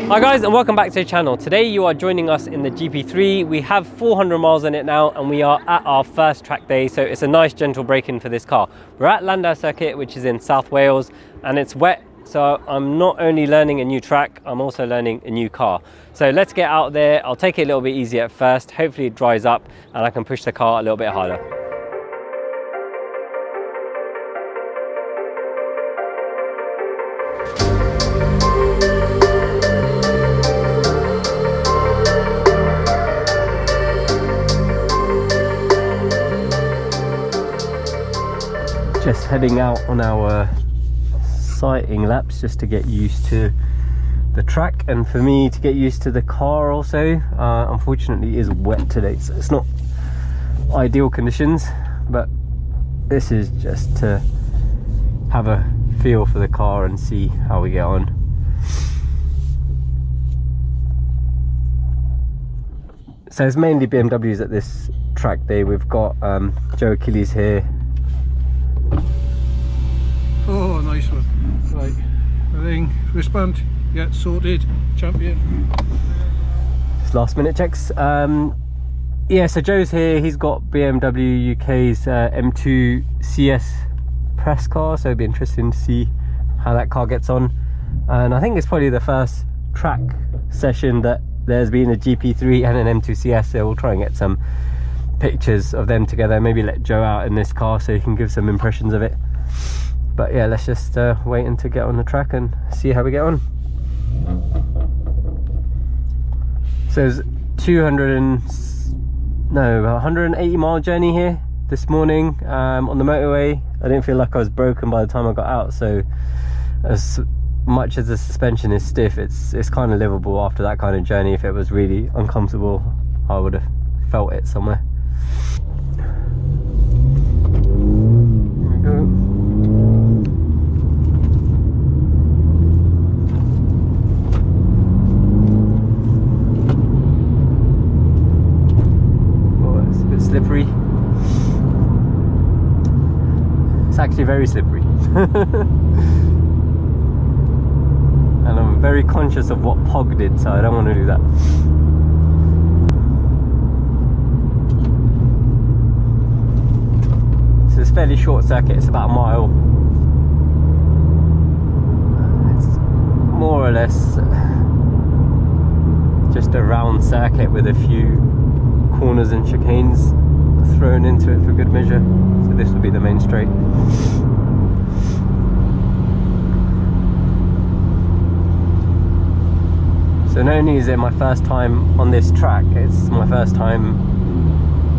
Hi guys, and welcome back to the channel. Today you are joining us in the GP3. We have 400 miles on it now and we are at our first track day, so it's a nice gentle break-in for this car. We're at Llandow circuit, which is in South Wales, and it's wet, so I'm not only learning a new track, I'm also learning a new car. So let's get out there. I'll take it a little bit easier at first, hopefully it dries up and I can push the car a little bit harder. Just heading out on our sighting laps just to get used to the track, and for me to get used to the car also. Unfortunately it is wet today, so it's not ideal conditions, but this is just to have a feel for the car and see how we get on. So it's mainly BMWs at this track day. We've got Joe Achilles here. Oh, nice one. Right, everything, wristband, yeah, sorted, champion. Just last minute checks. Yeah, so Joe's here. He's got BMW UK's M2 CS press car, so it'd be interesting to see how that car gets on. And I think it's probably the first track session that there's been a GP3 and an M2 CS, so we'll try and get some pictures of them together, maybe let Joe out in this car so he can give some impressions of it. But yeah, let's just wait until get on the track and see how we get on. So it's 180 mile journey here this morning on the motorway. I didn't feel like I was broken by the time I got out, so as much as the suspension is stiff, it's kind of livable after that kind of journey. If it was really uncomfortable, I would have felt it somewhere. Here we go. Slippery. It's actually very slippery. And I'm very conscious of what Pog did, so I don't want to do that. So it's a fairly short circuit, it's about a mile. It's more or less just a round circuit with a few corners and chicanes thrown into it for good measure. So this will be the main straight. So not only is it my first time on this track, it's my first time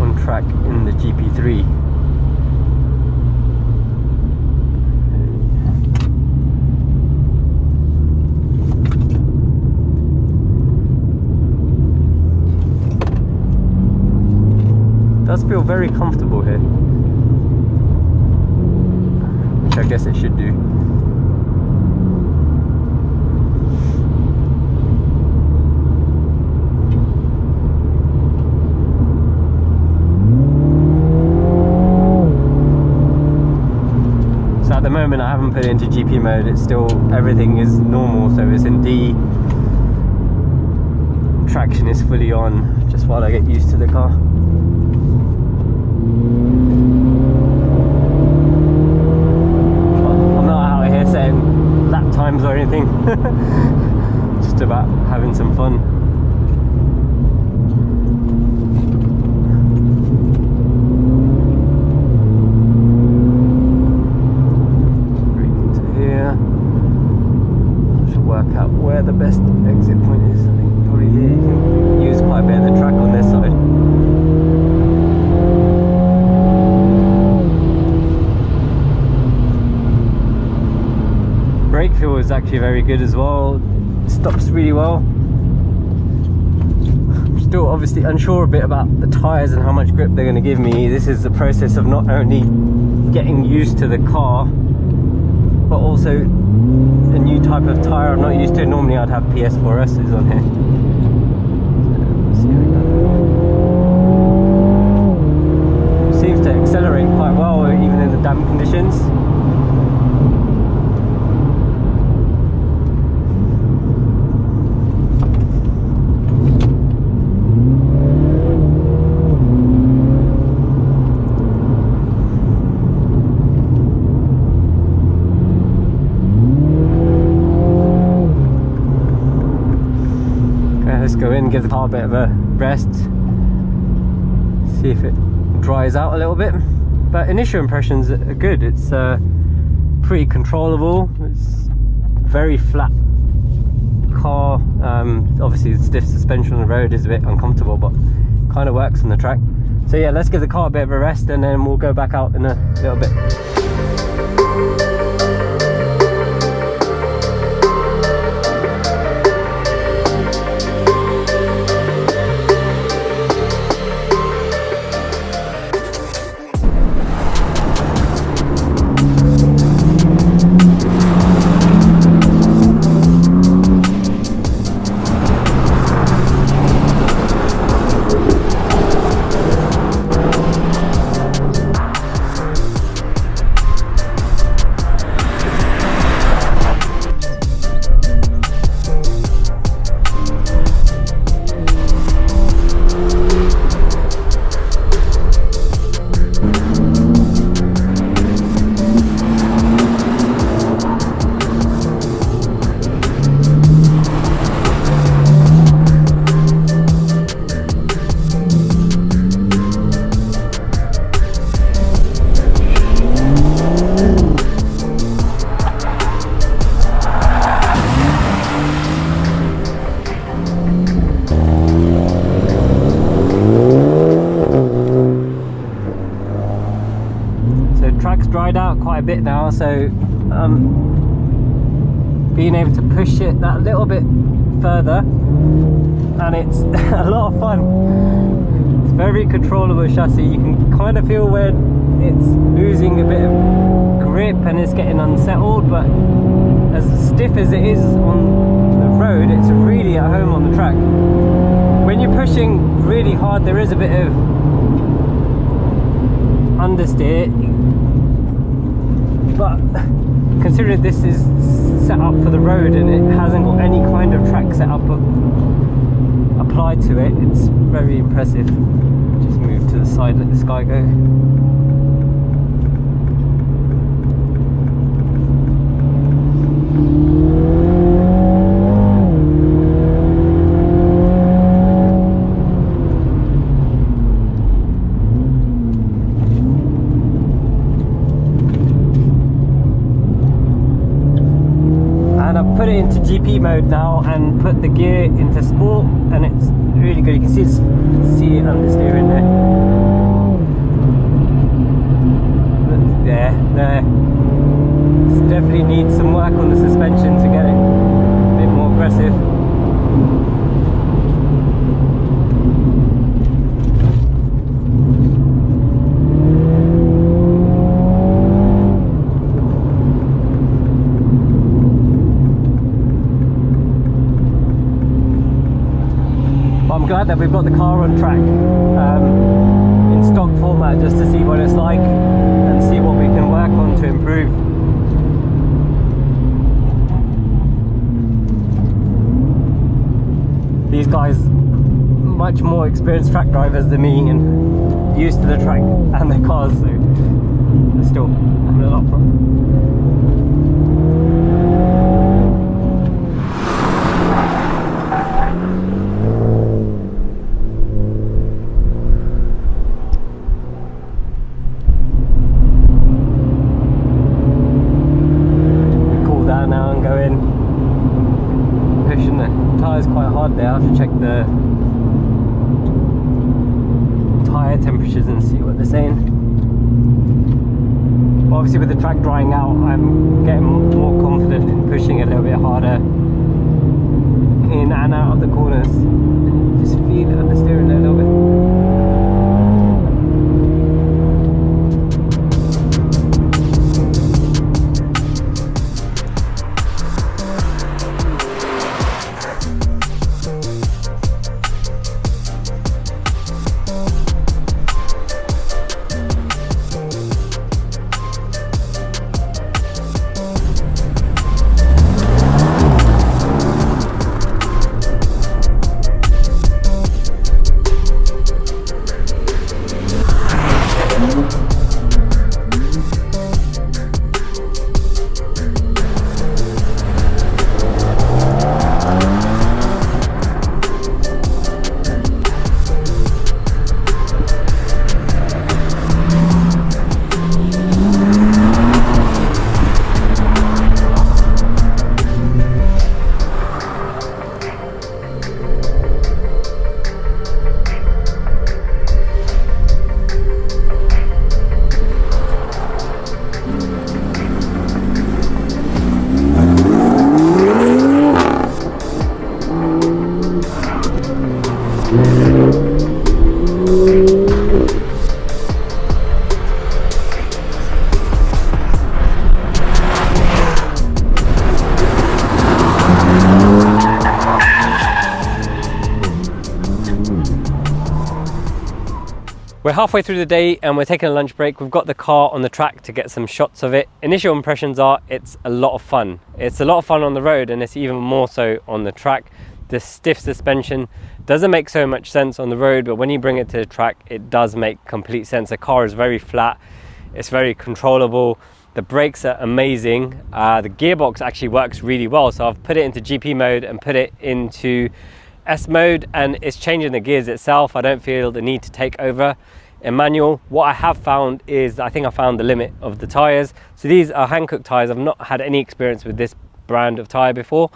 on track in the GP3. Does feel very comfortable here, which I guess it should do. So at the moment I haven't put it into GP mode, it's still, everything is normal, so it's in D. Traction is fully on, just while I get used to the car. Times or anything. Just about having some fun. Into here. I should work out where the best exit point is. I think probably here. You can use quite a bit of the track on this side. Brake feel is actually very good as well. It stops really well. I'm still obviously unsure a bit about the tyres and how much grip they're going to give me. This is the process of not only getting used to the car, but also a new type of tyre I'm not used to. Normally I'd have PS4Ss on here. Let's see how we go. Seems to accelerate quite well even in the damp conditions. go in, give the car a bit of a rest, see if it dries out a little bit. But initial impressions are good. It's pretty controllable. It's very flat car. Obviously the stiff suspension on the road is a bit uncomfortable, but kind of works on the track. So yeah, let's give the car a bit of a rest and then we'll go back out in a little bit. Dried out quite a bit now, so being able to push it that little bit further, and it's a lot of fun. It's very controllable chassis. You can kind of feel where it's losing a bit of grip and it's getting unsettled, but as stiff as it is on the road, it's really at home on the track. When you're pushing really hard, there is a bit of understeer, but considering this is set up for the road and it hasn't got any kind of track setup applied to it, it's very impressive. Just move to the side, let this guy go. Put it into GP mode now and put the gear into sport, and it's really good. You can see it understeer in there. There. Definitely needs some work on the suspension to get it a bit more aggressive. I'm glad that we've got the car on track in stock format, just to see what it's like and see what we can work on to improve. These guys, much more experienced track drivers than me and used to the track and the cars, so they're still having a lot from. Quite hard there. I have to check the tyre temperatures and see what they're saying. Obviously with the track drying out, I'm getting more confident in pushing a little bit harder in and out of the corners. Just feel it understeering there a little bit. We're halfway through the day and we're taking a lunch break. We've got the car on the track to get some shots of it. Initial impressions are it's a lot of fun. It's a lot of fun on the road, and it's even more so on the track. The stiff suspension doesn't make so much sense on the road, but when you bring it to the track, it does make complete sense. The car is very flat, it's very controllable. The brakes are amazing. The gearbox actually works really well. So I've put it into GP mode and put it into S mode, and it's changing the gears itself. I don't feel the need to take over in manual. What I have found is, I think I found the limit of the tires. So these are Hankook tires. I've not had any experience with this brand of tire before,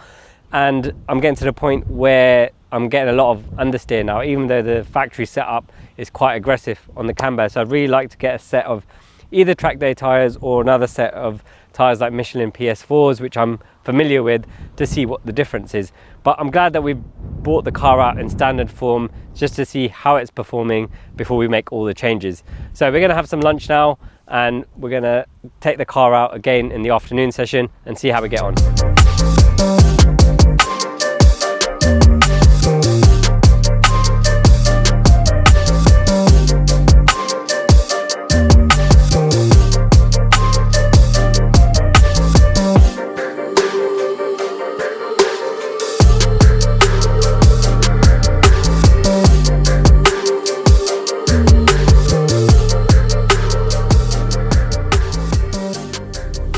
and I'm getting to the point where I'm getting a lot of understeer now, even though the factory setup is quite aggressive on the camber. So I'd really like to get a set of either track day tires or another set of tires like Michelin PS4s, which I'm familiar with, to see what the difference is. But I'm glad that we brought the car out in standard form just to see how it's performing before we make all the changes. So we're going to have some lunch now, and we're going to take the car out again in the afternoon session and see how we get on.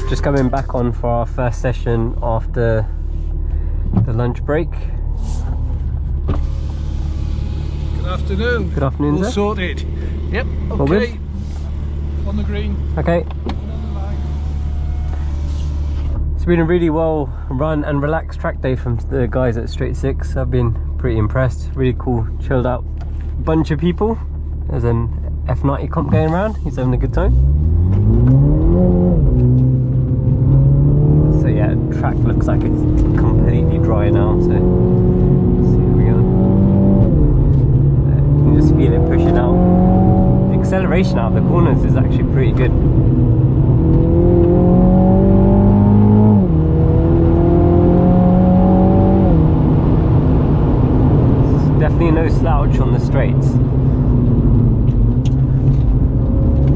Just coming back on for our first session after the lunch break. Good afternoon. Good afternoon, all sir. Sorted. Yep. All Okay. good? On the green. Okay. On the line. It's been a really well run and relaxed track day from the guys at Straight 6. I've been pretty impressed. Really cool, chilled out bunch of people. There's an F90 comp going around. He's having a good time. So yeah, track looks like it's completely dry now, so let's see how we go. You can just feel it pushing out. The acceleration out of the corners is actually pretty good. There's definitely no slouch on the straights.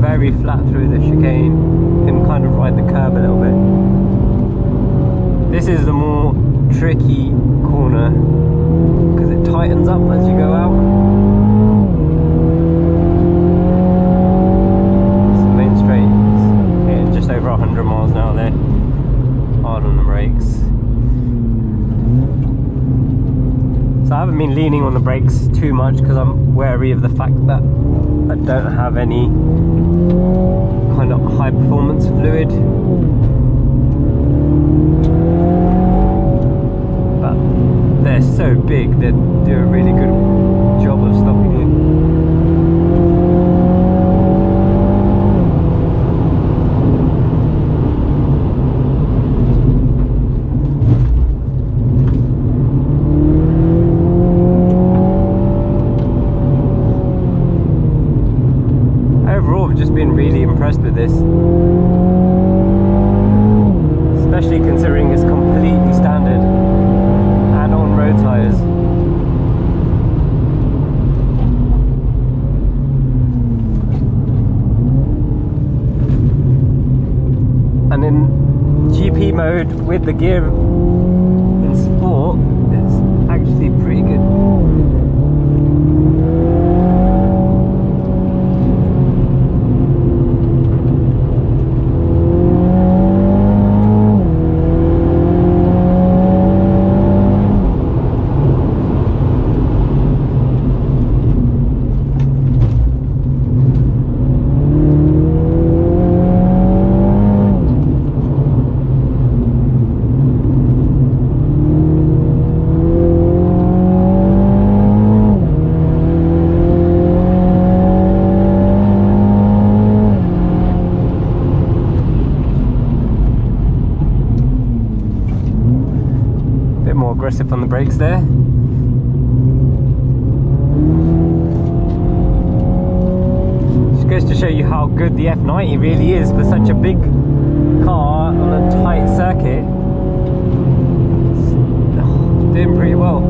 Very flat through the chicane. You can kind of ride the curb a little bit. This is the more tricky corner because it tightens up as you go out. It's the main straight. It's hitting just over 100 miles an hour there. Hard on the brakes. So I haven't been leaning on the brakes too much because I'm wary of the fact that I don't have any kind of high performance fluid. They're so big, they do a really good job of stopping you. Overall, I've just been really impressed with this. Especially considering it's completely standard and on road tyres. And in GP mode with the gear in sport, it's actually pretty good. Aggressive on the brakes there. Just goes to show you how good the F90 really is for such a big car on a tight circuit. It's doing pretty well.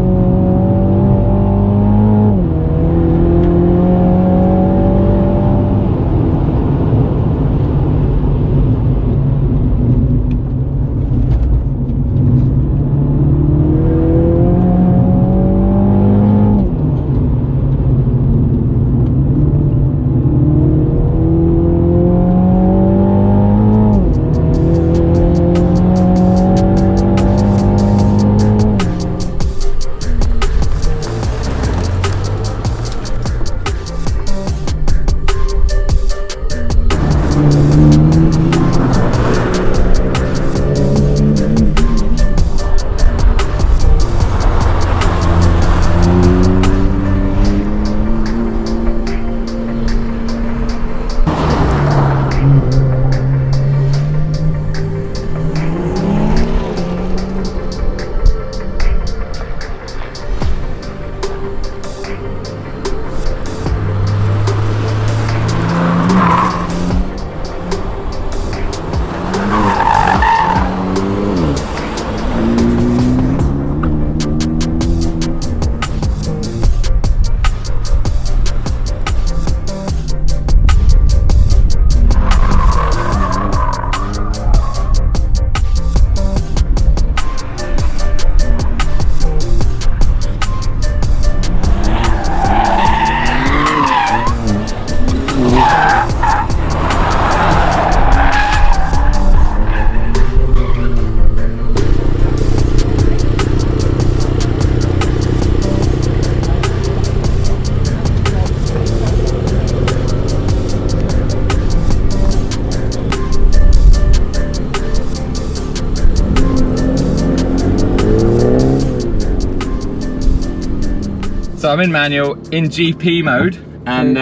So I'm in manual, in GP mode, and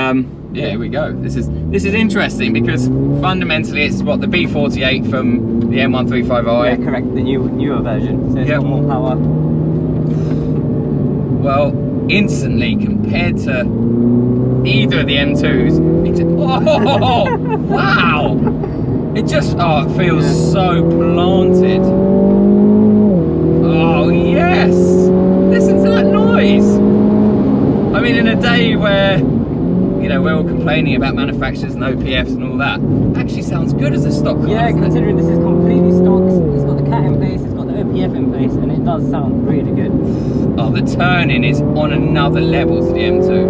yeah, here we go. This is interesting because fundamentally it's what the B48 from the M135i. Yeah, correct. The newer version. So it's Yep. got more power. Well, instantly compared to either of the M2s, it just, oh wow! It just it feels so planted. Oh yes! Listen to that noise. I mean, in a day where, you know, we're all complaining about manufacturers and OPFs and all that, it actually sounds good as a stock car. Yeah, doesn't it? considering this is completely stock, it's got the cat in place, it's got the OPF in place, and it does sound really good. Oh, the turning is on another level to the M2.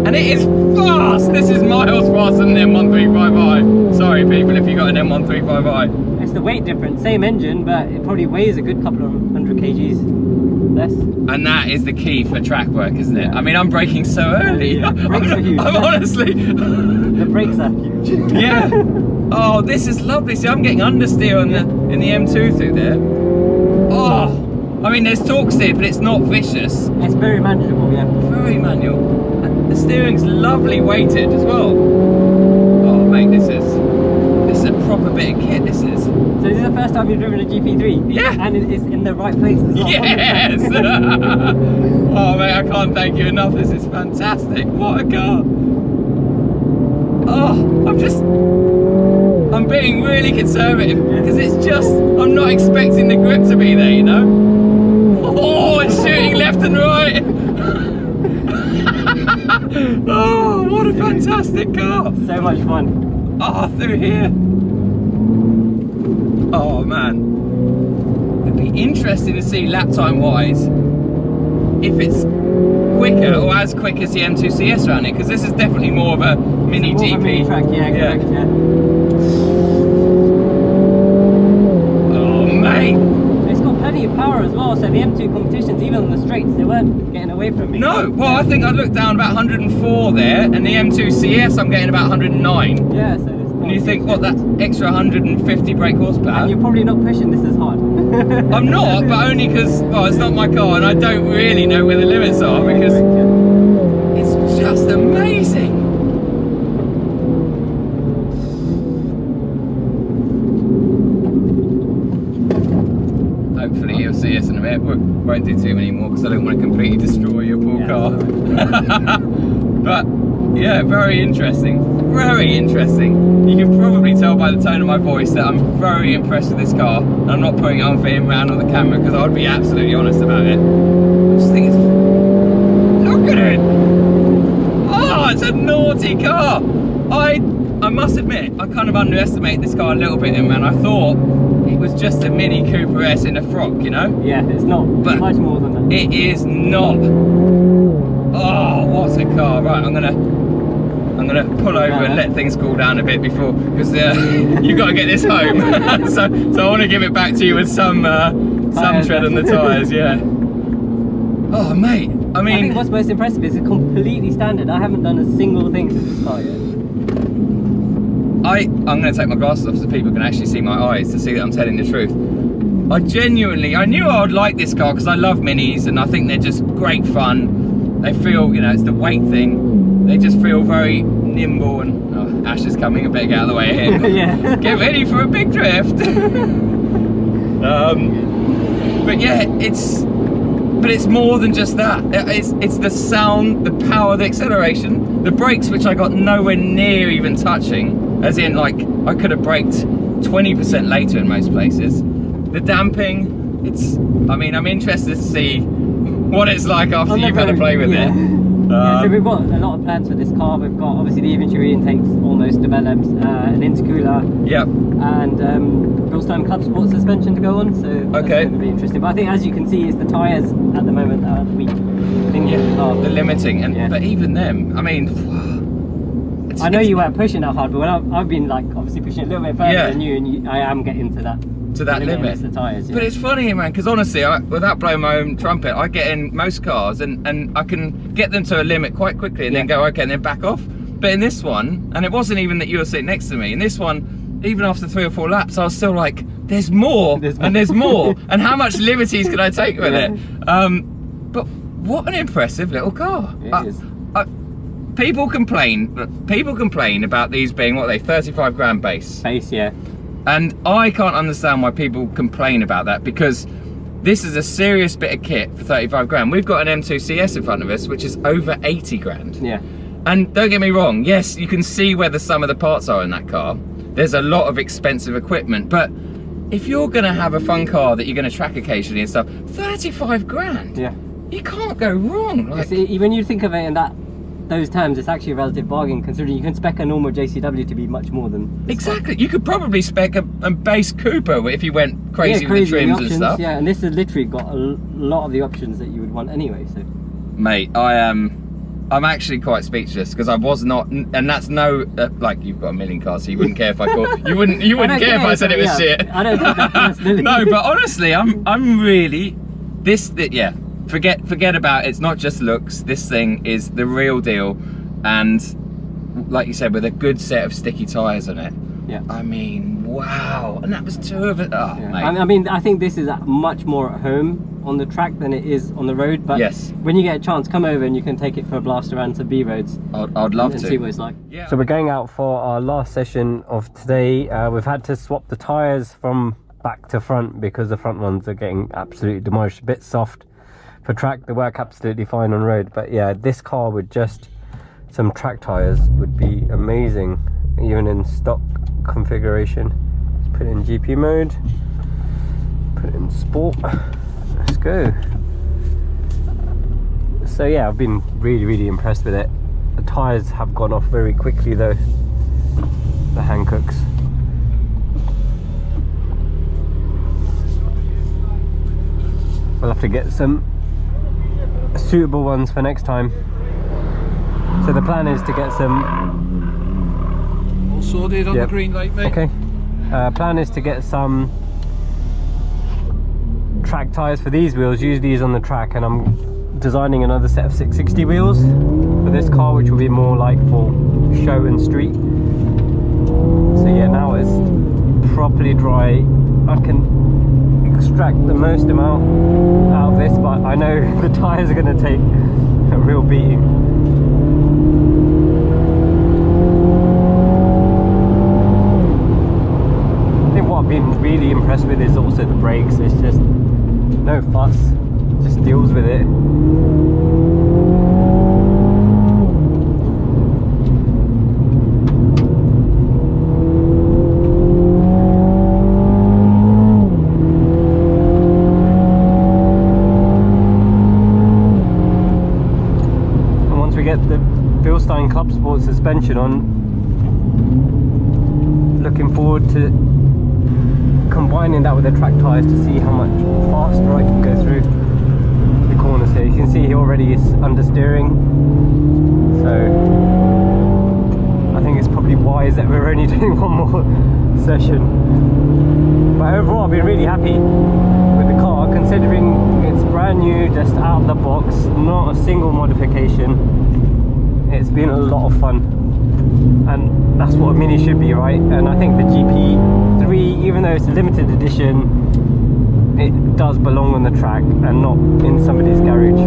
And it is fast! This is miles faster than the M135i. Sorry people if you got an M135i. It's the weight difference, same engine, but it probably weighs a good couple of 100 kgs less. And that is the key for track work, isn't it? I mean, I'm braking so early. Yeah, brakes are huge. I'm honestly... The brakes are huge. Yeah. Oh, this is lovely. See, I'm getting understeer on in the M2 through there. Oh, I mean, there's torque steer, but it's not vicious. It's very manageable, yeah. Very manual. And the steering's lovely weighted as well. Oh, mate, this is a proper bit of kit. This is. So this is the first time you've driven a GP3? Yeah. And it's in the right place as well. Yes! Oh, mate, I can't thank you enough. This is fantastic. What a car. Oh, I'm being really conservative because it's just, I'm not expecting the grip to be there, you know? Oh, it's shooting left and right. Oh, what a fantastic car. So much fun. Oh, through here. Oh, man. It'd be interesting to see lap time wise if it's quicker or as quick as the M2 CS around it, because this is definitely more of a mini More GP. of a mini track, yeah, correct, yeah. Oh, mate. It's got plenty of power as well, so the M2 competitions, even on the straights, they weren't getting away from me. No, well, I think I looked down about 104 there, and the M2 CS I'm getting about 109. Yeah, so it's And you think, what, that's extra 150 brake horsepower? And you're probably not pushing this as hard. I'm not, but only because, well, it's not my car and I don't really know where the limits are, because it's just amazing. Hopefully you'll see us in a minute. We won't do too many more because I don't want to completely destroy your poor car. But yeah, very interesting. Very interesting. You can probably tell by the tone of my voice that I'm very impressed with this car. And I'm not putting it on for him round on the camera because I would be absolutely honest about it. I just think it's... Look at it! Oh, it's a naughty car! I must admit, I kind of underestimated this car a little bit, man. I thought it was just a Mini Cooper S in a frock, you know? Yeah, it's not. But It's much more than that. it is not. Oh, what a car! Right, I'm gonna pull over and let things cool down a bit before, because you got to get this home. so I want to give it back to you with some tread on the tyres. Yeah. Oh, mate. I I think mean, what's most impressive is it's completely standard. I haven't done a single thing to this car yet. I'm going to take my glasses off so people can actually see my eyes to see that I'm telling the truth. I knew I would like this car because I love minis and I think they're just great fun. They feel, you know, it's the weight thing. They just feel very nimble and, oh, Ash is coming, I better get out of the way of him. Yeah. Get ready for a big drift. But yeah, it's more than just that. It's the sound, the power, the acceleration, the brakes, which I got nowhere near even touching, as in like I could have braked 20% later in most places. The damping, I mean, I'm interested to see what it's like after you've had a play with it. So we've got a lot of plans for this car. We've got obviously the inventory intake's almost developed, an intercooler, Yep. and Real Time Club Sport suspension to go on. So that's Okay. going to be interesting. But I think, as you can see, it's the tyres at the moment that are the weak thing with the car. The limiting, and Yeah. but even them, I mean, I know you weren't pushing that hard, but when I've been like obviously pushing a little bit further Yeah. than you, and I am getting to that limit. It's the tyres. Yeah. But it's funny, man, because honestly, without blowing my own trumpet, I get in most cars and I can get them to a limit quite quickly and then go, okay, and then back off. But in this one, and it wasn't even that you were sitting next to me, in this one, even after 3 or 4 laps, I was still like, there's more, and there's more, and how much liberties can I take with it? But what an impressive little car. It is. People complain about these being, what are they, 35 grand base. Base, yeah. And I can't understand why people complain about that, because this is a serious bit of kit for 35 grand. We've got an M2 CS in front of us, which is over 80 grand. Yeah. And don't get me wrong, yes, you can see where the sum of the parts are in that car. There's a lot of expensive equipment, but if you're gonna have a fun car that you're gonna track occasionally and stuff, 35 grand. Yeah. You can't go wrong. Like, When you think of it in those terms, it's actually a relative bargain, considering you can spec a normal JCW to be much more than this exactly. You could probably spec a base Cooper if you went crazy, with the with trims options, and stuff. Yeah, and this has literally got a lot of the options that you would want anyway. So, mate, I'm actually quite speechless, because I was not, and that's no like, you've got a million cars, so you wouldn't care if I called you wouldn't care if I said it was shit. I don't think that personally. No, but honestly, I'm really yeah. Forget about it. It's not just looks. This thing is the real deal, and like you said, with a good set of sticky tyres on it. Yeah. I mean, wow. And that was 2 of it. Oh, Yeah. mate. I mean, I think this is much more at home on the track than it is on the road. But yes, when you get a chance, come over and you can take it for a blast around some B roads. I'd love and to see what it's like. Yeah. So we're going out for our last session of today. We've had to swap the tyres from back to front because the front ones are getting absolutely demolished. A bit soft for track. They work absolutely fine on road, but yeah, this car with just some track tyres would be amazing, even in stock configuration. Let's put it in GP mode, put it in sport, let's go. So yeah, I've been really impressed with it. The tyres have gone off very quickly though, the Hancocks. We'll have to get some suitable ones for next time. So the plan is to get some, All sorted on the green light, mate. okay, plan is to get some track tyres for these wheels, use these on the track, and I'm designing another set of 660 wheels for this car, which will be more like for show and street. So yeah, now it's properly dry. I can extract the most amount out of this, but I know the tyres are going to take a real beating. I think what I've been really impressed with is also the brakes. It's just no fuss, just deals with it. Club Sport suspension on, looking forward to combining that with the track tyres to see how much faster I can go through the corners here. You can see he already is understeering, so I think it's probably wise that we're only doing one more session. But overall I've been really happy with the car, considering it's brand new, just out of the box, not a single modification. It's been a lot of fun, and that's what a Mini should be, right? And I think the GP3, even though it's a limited edition, it does belong on the track and not in somebody's garage.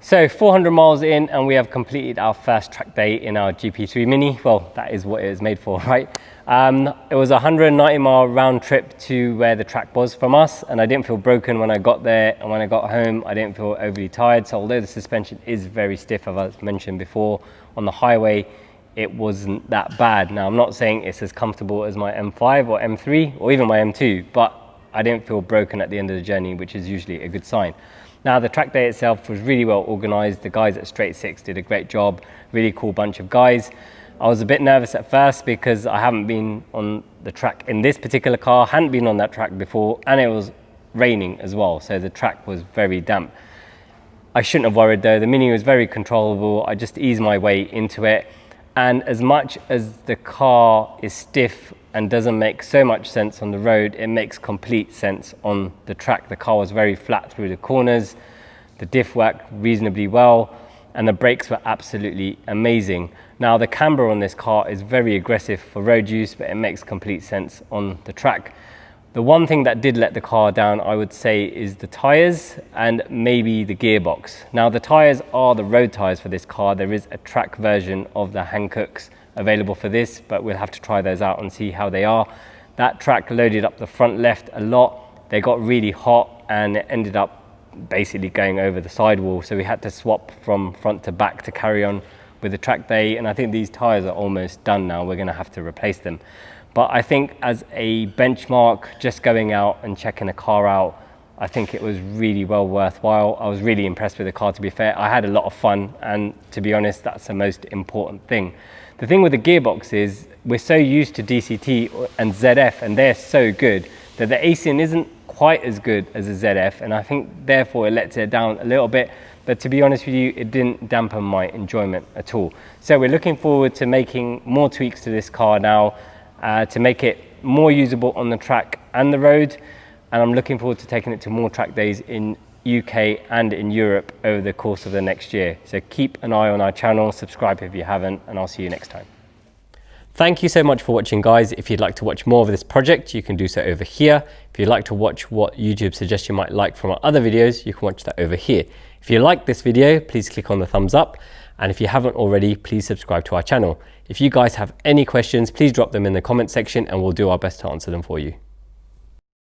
So 400 miles in, and we have completed our first track day in our GP3 Mini. Well, that is what it is made for, right? It was a 190 mile round trip to where the track was from us, and I didn't feel broken when I got there, and when I got home I didn't feel overly tired. So although the suspension is very stiff, as I mentioned before, on the highway it wasn't that bad. Now I'm not saying it's as comfortable as my M5 or M3 or even my M2, but I didn't feel broken at the end of the journey, which is usually a good sign. Now the track day itself was really well organised. The guys at Straight Six did a great job, really cool bunch of guys. I was a bit nervous at first because I haven't been on the track in this particular car, hadn't been on that track before, and it was raining as well, so the track was very damp. I shouldn't have worried though, the Mini was very controllable. I just eased my way into it, and as much as the car is stiff and doesn't make so much sense on the road, it makes complete sense on the track. The car was very flat through the corners, the diff worked reasonably well, and the brakes were absolutely amazing. Now the camber on this car is very aggressive for road use, but it makes complete sense on the track. The one thing that did let the car down, I would say, is the tyres and maybe the gearbox. Now the tyres are the road tyres for this car. There is a track version of the Hankooks available for this, but we'll have to try those out and see how they are. That track loaded up the front left a lot. They got really hot and it ended up basically going over the sidewall. So we had to swap from front to back to carry on with the track day. And I think these tyres are almost done now. We're gonna have to replace them. But I think as a benchmark, just going out and checking a car out, I think it was really well worthwhile. I was really impressed with the car, to be fair. I had a lot of fun, and to be honest, that's the most important thing. The thing with the gearbox is we're so used to DCT and ZF, and they're so good, that the ASIN isn't quite as good as a ZF, and I think therefore it lets it down a little bit. But to be honest with you, it didn't dampen my enjoyment at all. So we're looking forward to making more tweaks to this car now, to make it more usable on the track and the road. And I'm looking forward to taking it to more track days in UK and in Europe over the course of the next year. So keep an eye on our channel, subscribe if you haven't, and I'll see you next time. Thank you so much for watching, guys. If you'd like to watch more of this project, you can do so over here. If you'd like to watch what YouTube suggests you might like from our other videos, you can watch that over here. If you like this video, please click on the thumbs up. And if you haven't already, please subscribe to our channel. If you guys have any questions, please drop them in the comment section and we'll do our best to answer them for you.